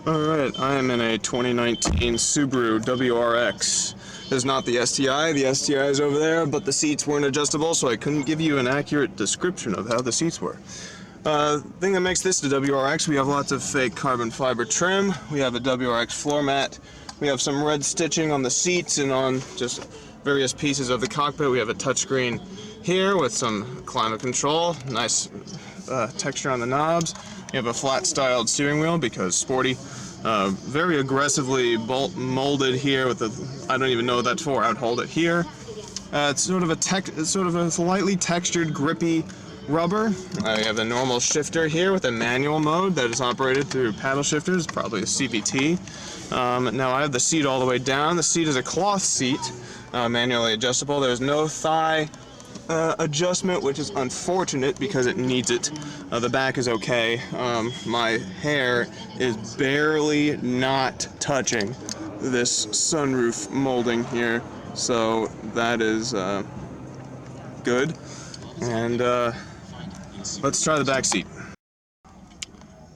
Alright, I am in a 2019 Subaru WRX. This is not the STi. The STi is over there, but the seats weren't adjustable, so I couldn't give you an accurate description of how the seats were. The thing that makes this the WRX, we have lots of fake carbon fiber trim, we have a WRX floor mat, we have some red stitching on the seats and on just various pieces of the cockpit. We have a touchscreen here with some climate control, nice texture on the knobs. You have a flat styled steering wheel because sporty. Very aggressively molded here with the, I don't even know what that's for, I would hold it here. It's sort of a slightly textured, grippy rubber. You have a normal shifter here with a manual mode that is operated through paddle shifters, probably a CVT. Now I have the seat all the way down. The seat is a cloth seat, manually adjustable. There's no thigh adjustment, which is unfortunate because it needs it. The back is okay. My hair is barely not touching this sunroof molding here, so that is good. And let's try the back seat.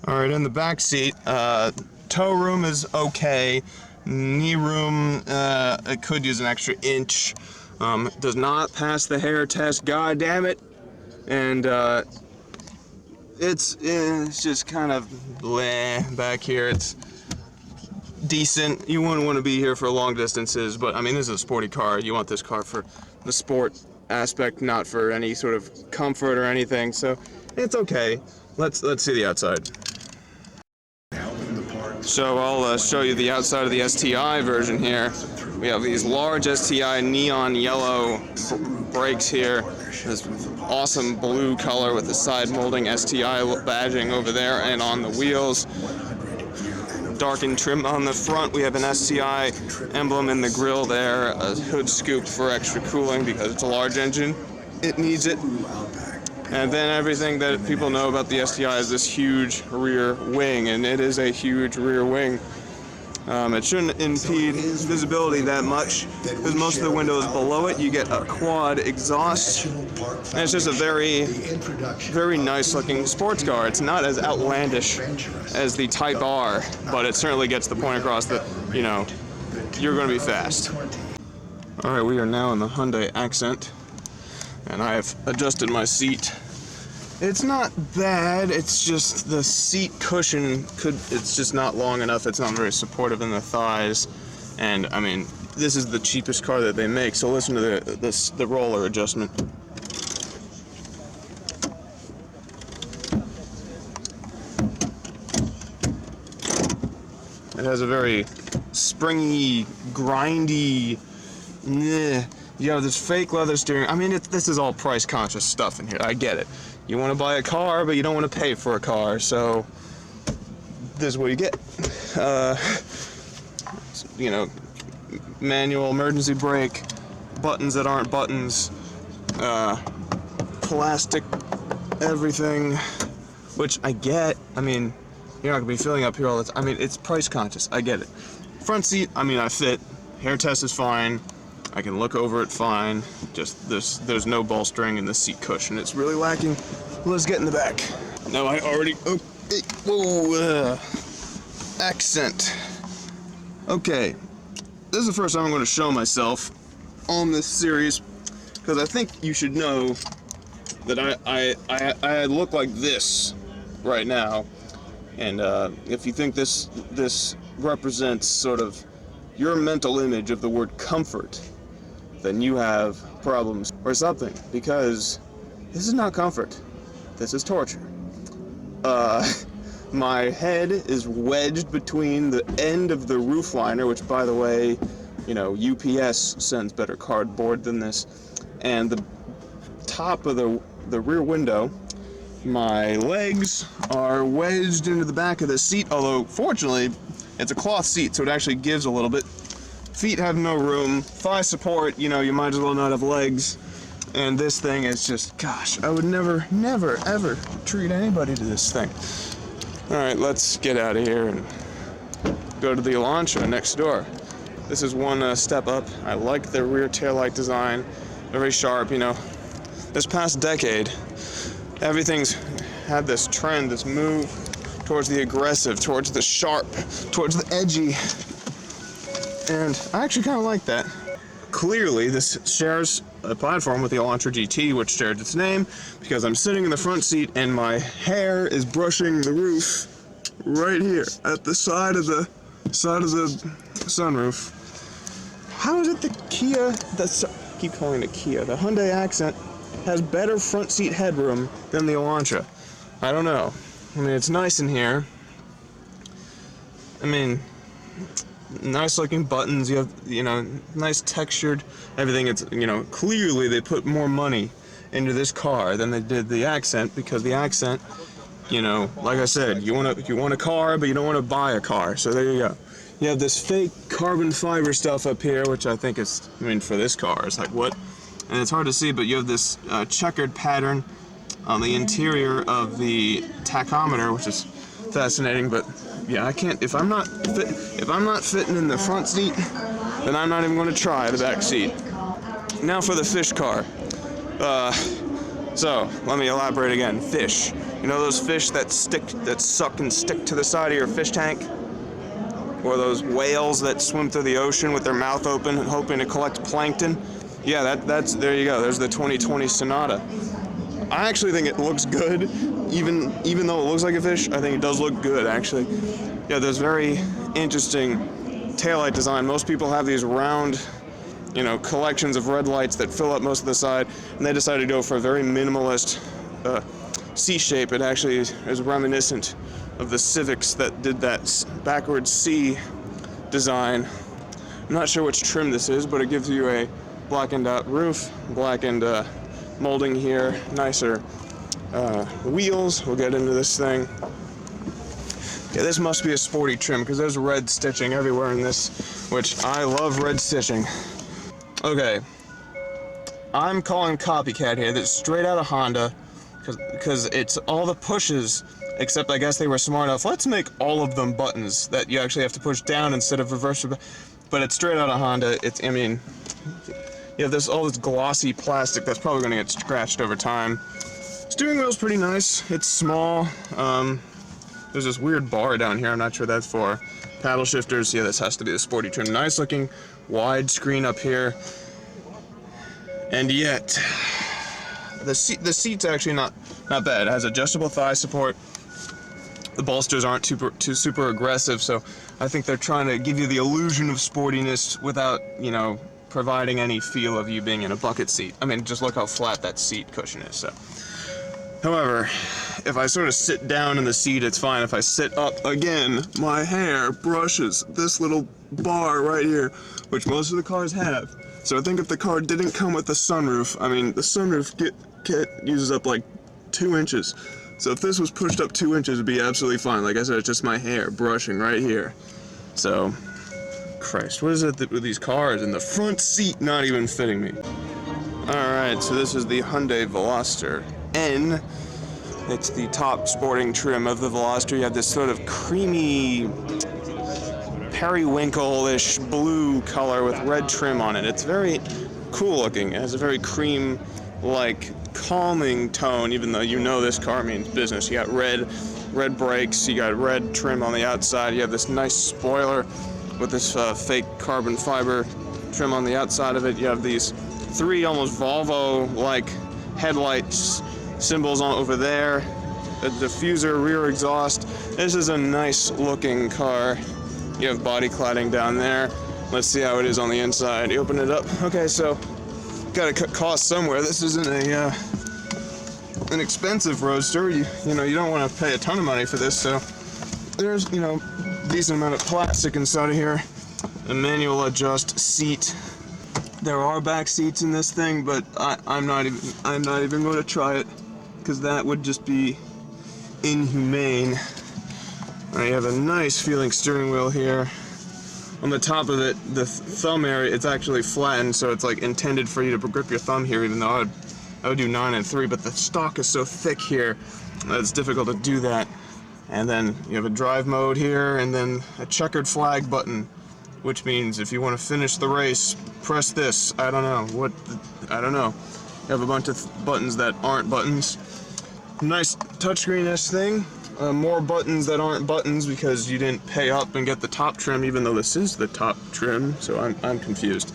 Alright, in the back seat, toe room is okay. Knee room, it could use an extra inch. Does not pass the hair test, god damn it. And it's just kind of bleh back here. It's decent. You wouldn't want to be here for long distances, but I mean, this is a sporty car. You want this car for the sport aspect, not for any sort of comfort or anything, so it's okay. Let's see the outside. So I'll show you the outside of the STi version here. We have these large STi neon yellow brakes here. This awesome blue color with the side molding STI badging over there and on the wheels. Darkened trim on the front. We have an STI emblem in the grille there, a hood scoop for extra cooling because it's a large engine. It needs it. And then everything that people know about the STI is this huge rear wing, and it is a huge rear wing. It shouldn't impede visibility that much because most of the windows below it you get a quad exhaust, and it's just a very nice looking sports car. It's not as outlandish as the Type R, but it certainly gets the point across that, you know, you're going to be fast. Alright, we are now in the Hyundai Accent, and I have adjusted my seat. It's not bad, it's just the seat cushion it's just not long enough. It's not very supportive in the thighs. And I mean, this is the cheapest car that they make, so listen to the roller adjustment. It has a very springy, grindy, you have this fake leather steering. I mean, this is all price conscious stuff in here, I get it. You want to buy a car, but you don't want to pay for a car, so this is what you get. You know, manual emergency brake, buttons that aren't buttons, plastic everything, which I get. I mean, you're not going to be filling up here all the time. I mean, it's price conscious, I get it. Front seat, I mean, I fit. Hair test is fine. I can look over it fine. Just there's no bolstering in the seat cushion. It's really lacking. Let's get in the back. No, I already. Accent. Okay, this is the first time I'm going to show myself on this series because I think you should know that I look like this right now, and if you think this represents sort of your mental image of the word comfort, then you have problems or something, because this is not comfort. This is torture. My head is wedged between the end of the roof liner, which, by the way, you know, UPS sends better cardboard than this, and the top of the rear window. My legs are wedged into the back of the seat, although fortunately it's a cloth seat, so it actually gives a little bit. Feet have no room. Thigh support, you know, you might as well not have legs. And this thing is just, gosh, I would never, ever treat anybody to this thing. Alright, let's get out of here and go to the Elantra next door. This is one step up. I like the rear taillight design. Very sharp, you know. This past decade, everything's had this trend, this move towards the aggressive, towards the sharp, towards the edgy. And I actually kind of like that. Clearly, this shares a platform with the Elantra GT, which shares its name, because I'm sitting in the front seat and my hair is brushing the roof right here at the side of the sunroof. How is it the Kia, I keep calling it Kia, the Hyundai Accent has better front seat headroom than the Elantra? I don't know. I mean, it's nice in here. I mean, nice looking buttons, you have, you know, nice textured everything. It's, you know, clearly they put more money into this car than they did the Accent, because the Accent, you know, like I said, you want a car, but you don't want to buy a car. So there you go. You have this fake carbon fiber stuff up here, which I think is, I mean, for this car, it's like, what? And it's hard to see, but you have this checkered pattern on the interior of the tachometer, which is fascinating. But yeah, I can't, if I'm not fitting in the front seat, then I'm not even going to try the back seat. Now for the fish car. So let me elaborate again. Fish. You know those fish that suck and stick to the side of your fish tank? Or those whales that swim through the ocean with their mouth open, hoping to collect plankton? Yeah, that's there you go. There's the 2020 Sonata. I actually think it looks good, even though it looks like a fish. I think it does look good, actually. Yeah, there's very interesting taillight design. Most people have these round, you know, collections of red lights that fill up most of the side, and they decided to go for a very minimalist C shape. It actually is reminiscent of the Civics that did that backwards C design. I'm not sure which trim this is, but it gives you a blackened out roof, blackened molding here, nicer wheels. We'll get into this thing. Yeah, this must be a sporty trim because there's red stitching everywhere in this, which I love red stitching. Okay, I'm calling copycat here. That's straight out of Honda, because it's all the pushes, except I guess they were smart enough. Let's make all of them buttons that you actually have to push down instead of reverse. But it's straight out of Honda. It's, I mean, you have all this glossy plastic that's probably going to get scratched over time. Steering wheel's pretty nice. It's small. There's this weird bar down here. I'm not sure what that's for. Paddle shifters. Yeah, this has to be the sporty trim. Nice looking wide screen up here. And yet, the seat's actually not bad. It has adjustable thigh support. The bolsters aren't super aggressive, so I think they're trying to give you the illusion of sportiness without, you know, providing any feel of you being in a bucket seat. I mean, just look how flat that seat cushion is. So, however, if I sort of sit down in the seat, it's fine. If I sit up again, my hair brushes this little bar right here, which most of the cars have. So I think if the car didn't come with the sunroof, I mean, the sunroof uses up like 2 inches. So if this was pushed up 2 inches, it'd be absolutely fine. Like I said, it's just my hair brushing right here. So, Christ, what is it with these cars and the front seat not even fitting me? Alright, so this is the Hyundai Veloster N. It's the top sporting trim of the Veloster. You have this sort of creamy, periwinkle-ish blue color with red trim on it. It's very cool looking. It has a very cream-like, calming tone, even though you know this car means business. You got red brakes, you got red trim on the outside, you have this nice spoiler with this fake carbon fiber trim on the outside of it. You have these 3 almost Volvo-like headlights symbols on over there, a diffuser, rear exhaust. This is a nice looking car. You have body cladding down there. Let's see how it is on the inside. You open it up. Okay, so gotta cut costs somewhere. This isn't an expensive roadster. You know, you don't want to pay a ton of money for this, so there's, you know, decent amount of plastic inside of here. A manual adjust seat. There are back seats in this thing, but I'm not even going to try it, because that would just be inhumane. You have a nice feeling steering wheel here. On the top of it, the thumb area, it's actually flattened, so it's like intended for you to grip your thumb here, even though I would do 9 and 3, but the stock is so thick here that it's difficult to do that. And then you have a drive mode here, and then a checkered flag button, which means if you want to finish the race, press this. I don't know. I don't know. You have a bunch of buttons that aren't buttons. Nice touchscreen-ish thing. more buttons that aren't buttons because you didn't pay up and get the top trim, even though this is the top trim, so I'm confused.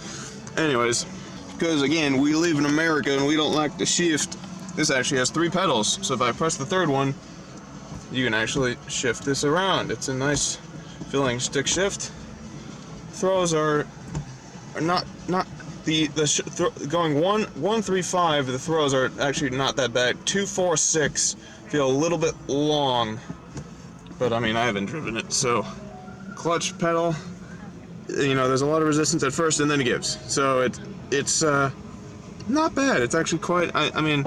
Anyways, because again, we live in America and we don't like to shift, this actually has 3 pedals, so if I press the 3rd one, you can actually shift this around. It's a nice feeling stick shift. Throws are not going 1, 3, 5. The throws are actually not that bad. 2, 4, 6 feel a little bit long, but I mean I haven't driven it. So clutch pedal, you know, there's a lot of resistance at first and then it gives. So it's not bad. It's actually quite. I mean,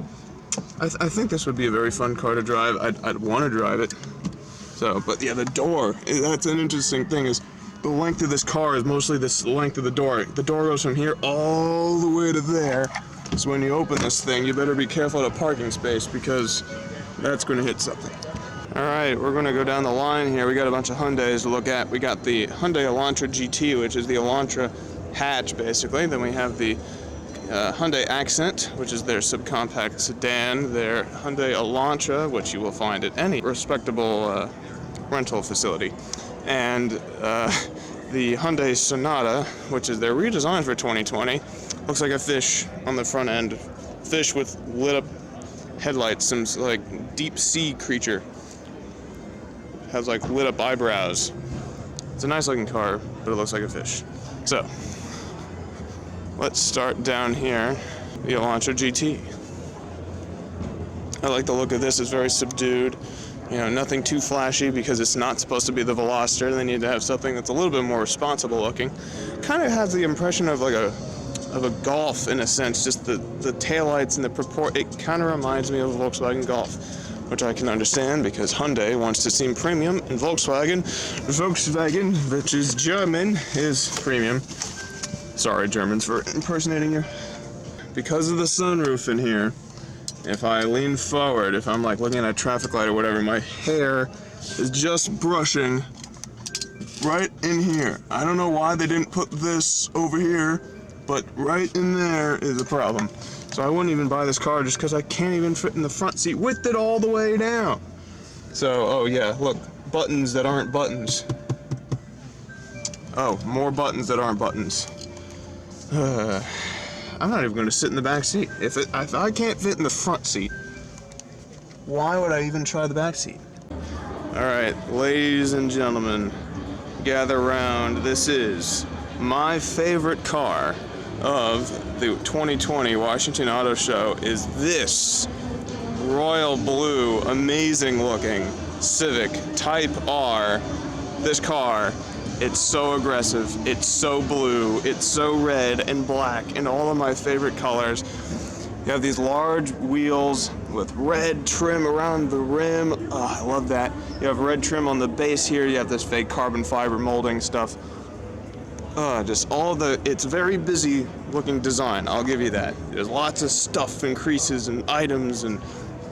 I think this would be a very fun car to drive. I'd want to drive it. So, but yeah, the door. That's an interesting thing. Is the length of this car is mostly this length of the door. The door goes from here all the way to there. So when you open this thing, you better be careful at a parking space because that's going to hit something. All right, we're going to go down the line here. We got a bunch of Hyundais to look at. We got the Hyundai Elantra GT, which is the Elantra hatch, basically. Then we have the Hyundai Accent, which is their subcompact sedan. Their Hyundai Elantra, which you will find at any respectable rental facility. And the Hyundai Sonata, which is their redesign for 2020. Looks like a fish on the front end. Fish with lit up headlights, some like deep sea creature. Has like lit up eyebrows. It's a nice looking car, but it looks like a fish. So, let's start down here. The Elantra GT. I like the look of this. It's very subdued. You know, nothing too flashy because it's not supposed to be the Veloster. They need to have something that's a little bit more responsible looking. Kind of has the impression of like a Golf in a sense. Just the taillights and the purport. It kind of reminds me of a Volkswagen Golf, which I can understand because Hyundai wants to seem premium, and Volkswagen, which is German, is premium. Sorry, Germans, for impersonating you. Because of the sunroof in here, if I lean forward, if I'm like looking at a traffic light or whatever, my hair is just brushing right in here. I don't know why they didn't put this over here, but right in there is a problem. So I wouldn't even buy this car just because I can't even fit in the front seat with it all the way down. So, oh yeah, look, buttons that aren't buttons. Oh, more buttons that aren't buttons. I'm not even going to sit in the back seat. If I can't fit in the front seat, why would I even try the back seat? All right, ladies and gentlemen, gather round. This is my favorite car of the 2020 Washington Auto Show. Is this royal blue, amazing looking Civic Type R. This car, it's so aggressive, it's so blue, it's so red and black, and all of my favorite colors. You have these large wheels with red trim around the rim. Oh, I love that. You have red trim on the base here. You have this fake carbon fiber molding stuff. Just all the, it's very busy looking design, I'll give you that. There's lots of stuff and creases and items and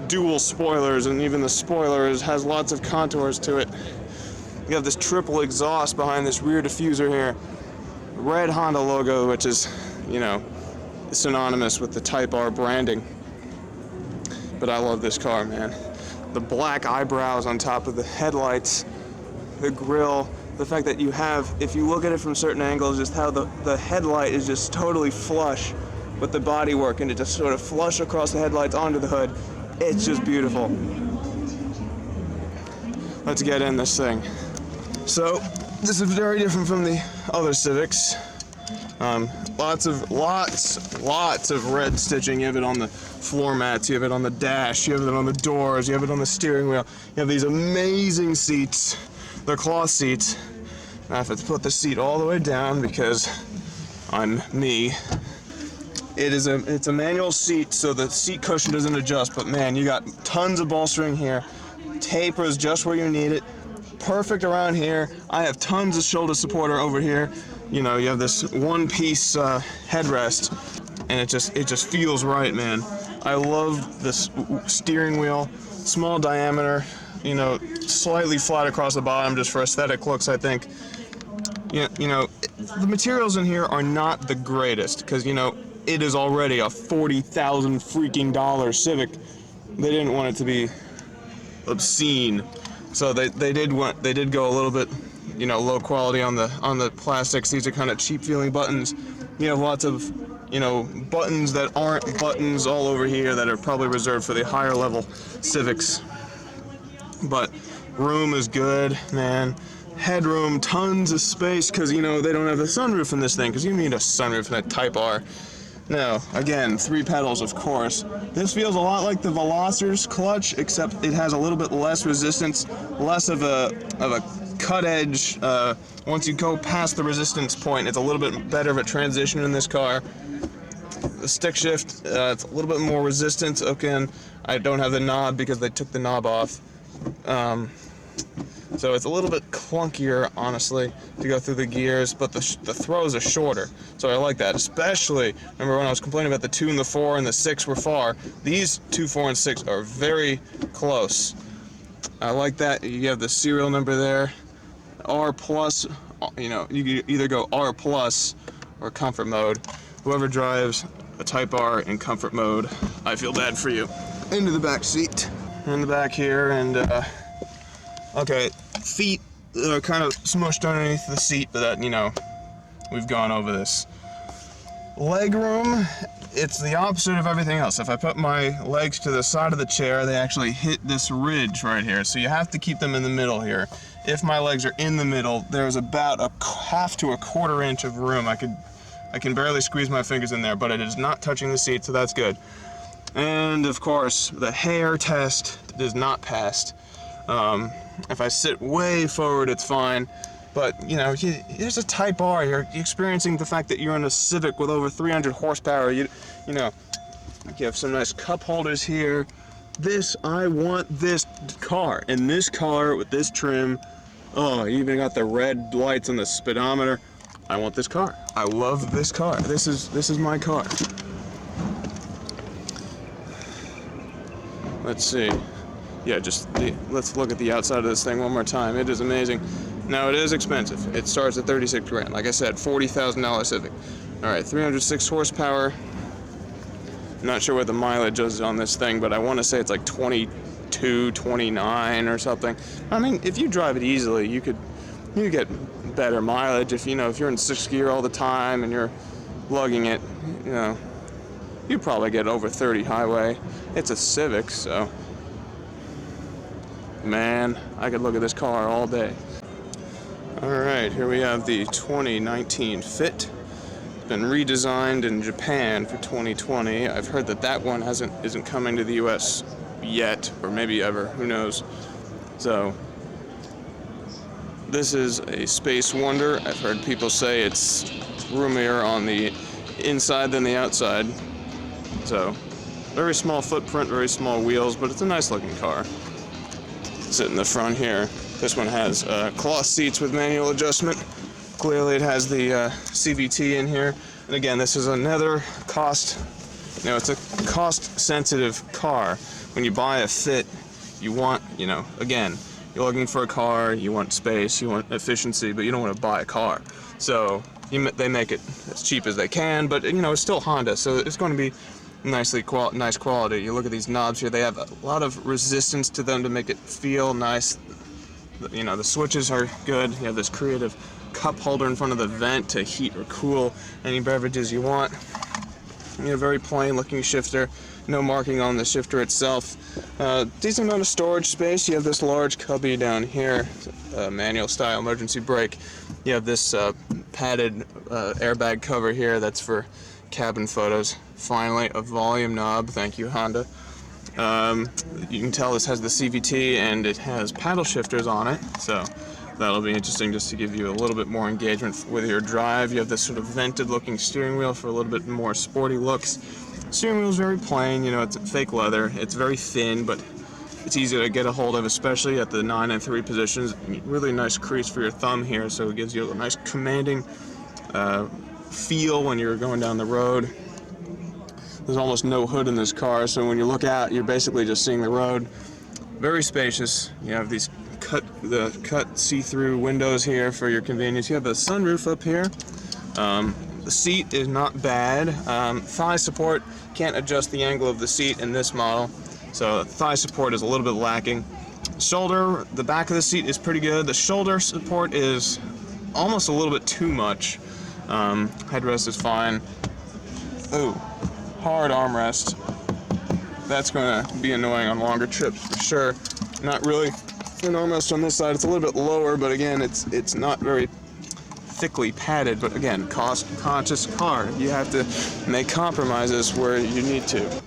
dual spoilers, and even the spoilers has lots of contours to it. You have this triple exhaust behind this rear diffuser here. Red Honda logo, which is, you know, synonymous with the Type R branding. But I love this car, man. The black eyebrows on top of the headlights, the grille, the fact that you have, if you look at it from certain angles, just how the headlight is just totally flush with the bodywork, and it just sort of flush across the headlights onto the hood. It's just beautiful. Let's get in this thing. So, this is very different from the other Civics. Lots of red stitching. You have it on the floor mats, you have it on the dash, you have it on the doors, you have it on the steering wheel. You have these amazing seats. They're cloth seats. Now I have to put the seat all the way down because I'm me. It's a manual seat, so the seat cushion doesn't adjust, but man, you got tons of bolstering here. Tapers just where you need it. Perfect around here. I have tons of shoulder supporter over here. You know, you have this one-piece headrest, and it just feels right, man. I love this steering wheel, small diameter, you know, slightly flat across the bottom just for aesthetic looks, I think. You know, the materials in here are not the greatest because, you know, it is already a $40,000 freaking Civic. They didn't want it to be obscene. So they did go a little bit, you know, low quality on the plastics. These are kind of cheap feeling buttons. You have lots of, you know, buttons that aren't buttons all over here that are probably reserved for the higher level Civics. But room is good, man. Headroom, tons of space, because, you know, they don't have a sunroof in this thing, because you need a sunroof in a Type R. Now, again, 3 pedals, of course. This feels a lot like the Veloster's clutch, except it has a little bit less resistance, less of a cut edge. Once you go past the resistance point, it's a little bit better of a transition in this car. The stick shift, it's a little bit more resistance. Again, I don't have the knob because they took the knob off. So it's a little bit clunkier, honestly, to go through the gears, but the throws are shorter. So I like that, especially, remember when I was complaining about the 2 and the 4 and the 6 were far? These 2, 4, and 6 are very close. I like that. You have the serial number there. R+, you know, you can either go R+ or comfort mode. Whoever drives a Type R in comfort mode, I feel bad for you. Into the back seat. In the back here, and okay, feet are kind of smushed underneath the seat, but that, you know, we've gone over this. Leg room, it's the opposite of everything else. If I put my legs to the side of the chair, they actually hit this ridge right here, so you have to keep them in the middle here. If my legs are in the middle, there's about a half to a quarter inch of room. I can barely squeeze my fingers in there, but it is not touching the seat, so that's good. And of course, the hair test is not passed. If I sit way forward, it's fine. But, you know, here's a Type R. You're experiencing the fact that you're in a Civic with over 300 horsepower. You know, you have some nice cup holders here. I want this car. And this car with this trim, oh, you even got the red lights on the speedometer. I want this car. I love this car. This is my car. Let's see. Yeah, let's look at the outside of this thing one more time. It is amazing. Now, it is expensive. It starts at 36 grand. Like I said, $40,000 Civic. All right, 306 horsepower. I'm not sure what the mileage is on this thing, but I want to say it's like 22, 29 or something. I mean, if you drive it easily, you get better mileage. If you're in 6th gear all the time and you're lugging it, you know, you probably get over 30 highway. It's a Civic, so man, I could look at this car all day. All right, here we have the 2019 Fit. It's been redesigned in Japan for 2020. I've heard that one isn't coming to the US yet, or maybe ever, who knows. So this is a space wonder. I've heard people say it's roomier on the inside than the outside. So very small footprint, very small wheels, but it's a nice looking car. Sit in the front here. This one has cloth seats with manual adjustment. Clearly it has the CVT in here. And again, this is another cost, it's a cost sensitive car. When you buy a Fit, you want, again, you're looking for a car, you want space, you want efficiency, but you don't want to buy a car. So they make it as cheap as they can, but it's still Honda, so it's going to be nice quality. You look at these knobs here, they have a lot of resistance to them to make it feel nice. The switches are good. You have this creative cup holder in front of the vent to heat or cool any beverages you want. Very plain looking shifter, no marking on the shifter itself. Decent amount of storage space. You have this large cubby down here, manual style emergency brake. You have this padded airbag cover here, that's for cabin photos. Finally, a volume knob. Thank you, Honda. You can tell this has the CVT and it has paddle shifters on it, so that'll be interesting just to give you a little bit more engagement with your drive. You have this sort of vented looking steering wheel for a little bit more sporty looks. Steering wheel is very plain, it's fake leather. It's very thin, but it's easy to get a hold of, especially at the 9 and 3 positions. Really nice crease for your thumb here, so it gives you a nice commanding feel when you're going down the road. There's almost no hood in this car, so when you look out, you're basically just seeing the road. Very spacious. You have these cut see-through windows here for your convenience. You have a sunroof up here. The seat is not bad. Thigh support, can't adjust the angle of the seat in this model, so thigh support is a little bit lacking. Shoulder, the back of the seat is pretty good. The shoulder support is almost a little bit too much. Headrest is fine. Ooh, hard armrest. That's going to be annoying on longer trips for sure. Not really an armrest on this side. It's a little bit lower, but again, it's not very thickly padded. But again, cost-conscious car. You have to make compromises where you need to.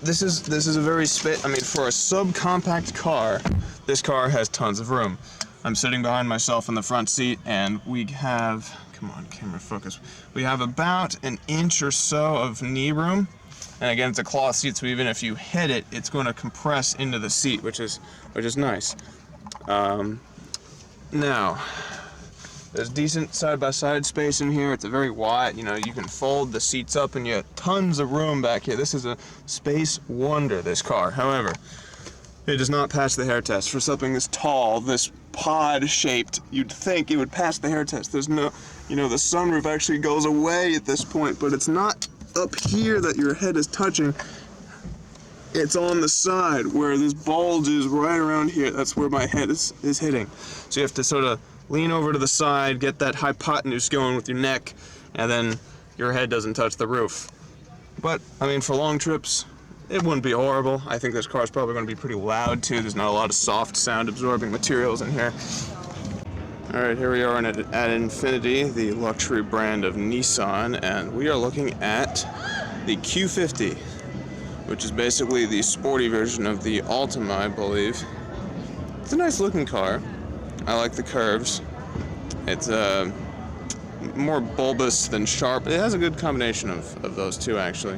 This is a very I mean, for a subcompact car, this car has tons of room. I'm sitting behind myself in the front seat, and we have, come on, camera focus. We have about an inch or so of knee room. And again, it's a cloth seat, so even if you hit it, it's going to compress into the seat, which is nice. Now, there's decent side-by-side space in here. It's a very wide, you know, you can fold the seats up and you have tons of room back here. This is a space wonder, this car. However, it does not pass the hair test. For something this tall, this pod-shaped, you'd think it would pass the hair test. There's no, you know, the sunroof actually goes away at this point, but it's not up here that your head is touching. It's on the side where this bulge is right around here. That's where my head is hitting. So you have to sort of lean over to the side, get that hypotenuse going with your neck, and then your head doesn't touch the roof. But, I mean, for long trips, it wouldn't be horrible. I think this car is probably going to be pretty loud, too. There's not a lot of soft sound-absorbing materials in here. Alright, here we are at Infiniti, the luxury brand of Nissan, and we are looking at the Q50, which is basically the sporty version of the Altima, I believe. It's a nice-looking car. I like the curves. It's more bulbous than sharp. It has a good combination of those two, actually.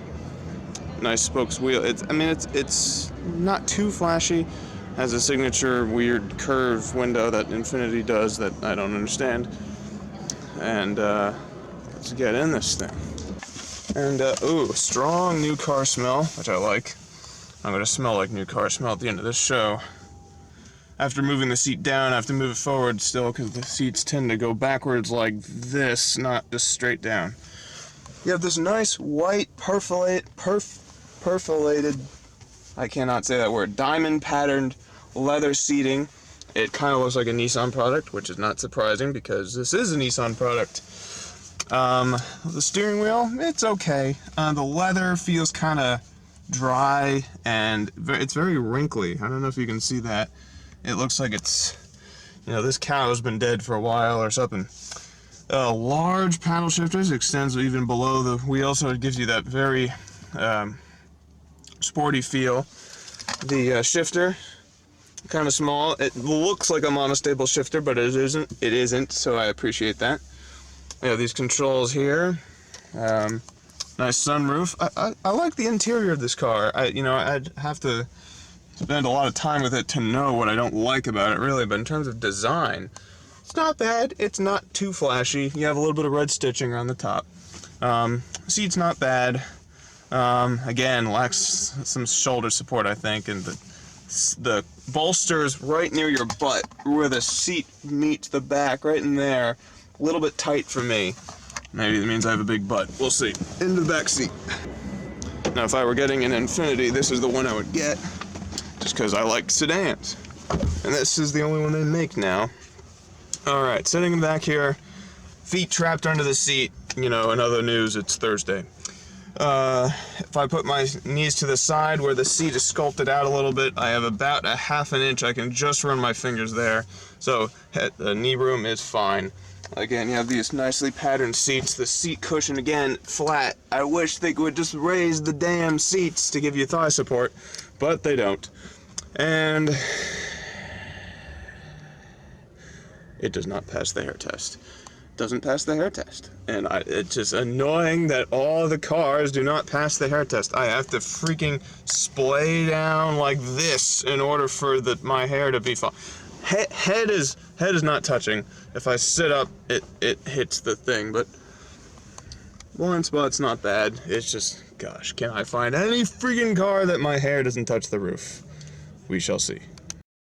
Nice spokes wheel. It's not too flashy. Has a signature weird curve window that Infiniti does that I don't understand. And let's get in this thing. And ooh, strong new car smell, which I like. I'm gonna smell like new car smell at the end of this show. After moving the seat down, I have to move it forward still because the seats tend to go backwards like this, not just straight down. You have this nice white perforated, I cannot say that word, diamond patterned leather seating. It kind of looks like a Nissan product, which is not surprising because this is a Nissan product. The steering wheel, it's okay. The leather feels kind of dry and it's very wrinkly. I don't know if you can see that. It looks like it's, you know, this cow's been dead for a while or something. Large paddle shifters, extends even below the wheel, so it gives you that very sporty feel. The shifter, kind of small. It looks like a monostable shifter, but it isn't. It isn't, so I appreciate that. We have these controls here. Nice sunroof. I like the interior of this car. I'd have to spend a lot of time with it to know what I don't like about it, really, but in terms of design, it's not bad. It's not too flashy. You have a little bit of red stitching around the top. Seat's not bad. Again, lacks some shoulder support, I think, and the bolsters right near your butt, where the seat meets the back, right in there, a little bit tight for me. Maybe it means I have a big butt. We'll see. Into the back seat. Now, if I were getting an Infiniti, this is the one I would get, just because I like sedans. And this is the only one they make now. Alright, sitting back here, feet trapped under the seat. You know, in other news, it's Thursday. If I put my knees to the side where the seat is sculpted out a little bit, I have about a ½ inch. I can just run my fingers there. So the knee room is fine. Again, you have these nicely patterned seats. The seat cushion, again, flat. I wish they would just raise the damn seats to give you thigh support, but they don't. And it does not pass the hair test. Doesn't pass the hair test. And it's just annoying that all the cars do not pass the hair test. I have to freaking splay down like this in order for my hair to be fine. Head is not touching. If I sit up, it hits the thing, but blind spot's not bad. It's just, gosh, can I find any freaking car that my hair doesn't touch the roof? We shall see.